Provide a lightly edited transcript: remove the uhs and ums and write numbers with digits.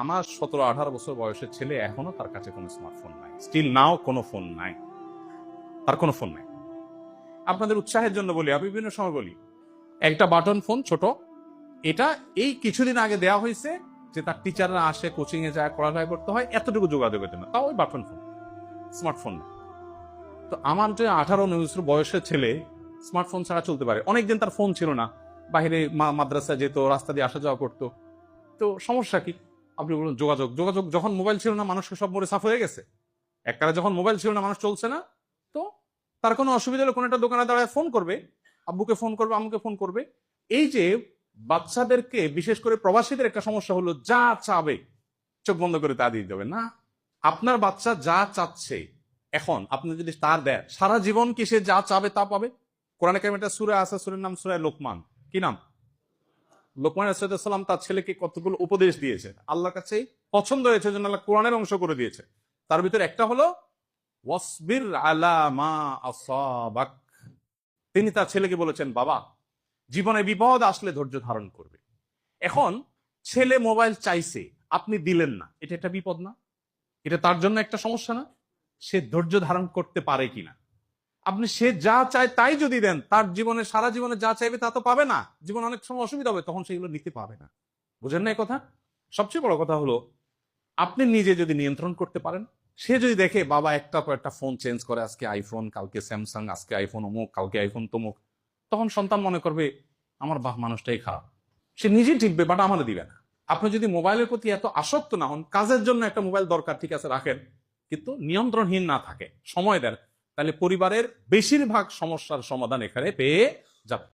আমার 17-18 বছর বয়সের ছেলে এখনো তার কাছে কোনো স্মার্টফোন নাই, স্টিল নাও কোনো ফোন নাই, তার কোনো ফোন নাই। আপনাদের উৎসাহের জন্য বলি, আমি বিভিন্ন সময় বলি, একটা বাটন ফোন ছোট, এটা এই কিছুদিন আগে দেওয়া হয়েছে যে তার টিচাররা আসে, কোচিং এ যায়, পড়ালেখা করতে হয়, এতটুকু যোগাযোগের জন্য, তাও ওই বাটন ফোন, স্মার্টফোন না। তো আমার যে 18-19 বছর বয়সের ছেলে স্মার্টফোন ছাড়া চলতে পারে। অনেকদিন তার ফোন ছিল না, বাইরে মাদ্রাসা যেত, রাস্তা দিয়ে আসা যাওয়া করতো। তো সমস্যা কি? আপনি বলুন, যোগাযোগ যোগাযোগ যখন মোবাইল ছিল না, মানুষকে সব মরে সাফ হয়ে গেছে। একবারে যখন মোবাইল ছিল না, মানুষ চলছে না, তো তার কোনো অসুবিধা হলে কোনো একটা দোকানে দাঁড়ায় ফোন করবে, আব্বুকে ফোন করবে, আম্মুকে ফোন করবে। এই যে বাচ্চাদেরকে, বিশেষ করে প্রবাসীদের একটা সমস্যা হলো, যা চাবে চোখ বন্ধ করে তা দিয়ে দেবে না। আপনার বাচ্চা যা চাচ্ছে, এখন আপনি যদি তার দেয়, সারা জীবন কি সে যা চাবে তা পাবে? কোরআনে কারিমে একটা সূরা আছে, সূরার নাম সূরা লোকমান। কি নাম? লোকমান আলাইহিস সালাম তার ছেলেকে কতগুলো উপদেশ দিয়েছে, আল্লাহর কাছে পছন্দ হয়েছে জন্য আল্লাহ কোরআনের অংশ করে দিয়েছে। তার ভিতরে একটা হলো ওয়াসবির আলা মা আসাবাক। তিনি তার ছেলেকে বলেছেন, বাবা, জীবনে বিপদ আসলে ধৈর্য ধারণ করবে। এখন ছেলে মোবাইল চাইছে, আপনি দিলেন না, এটা একটা বিপদ না? এটা তার জন্য একটা সমস্যা না? সে ধৈর্য ধারণ করতে পারে কিনা? আপনি সে যা চায় তাই যদি দেন, তার জীবনে সারা জীবনে যা চাইবে তা তো পাবে না। জীবন অনেক সময় অসুবিধা হবে, তখন সেগুলো নিতে পাবে না। বুঝেন না এই কথা? সবচেয়ে বড় কথা হলো, আপনি নিজে যদি নিয়ন্ত্রণ করতে পারেন, সে যদি দেখে বাবা একটা পর একটা ফোন চেঞ্জ করে, আজকে আইফোন, কালকে স্যামসাং, আজকে আইফোন অমুক, কালকে আইফোন তমুক, তখন সন্তান মনে করবে আমার বাহ মানুষটাই খারাপ। সে নিজেই ঠিকবে, বাট আমাদের দিবে না। আপনি যদি মোবাইলের প্রতি এত আসক্ত না হন, কাজের জন্য একটা মোবাইল দরকার, ঠিক আছে রাখেন, কিন্তু নিয়ন্ত্রণহীন না থাকে, সময় দেন, তাহলে পরিবারের বেশিরভাগ সমস্যার সমাধান এখানে পেয়ে যাবে।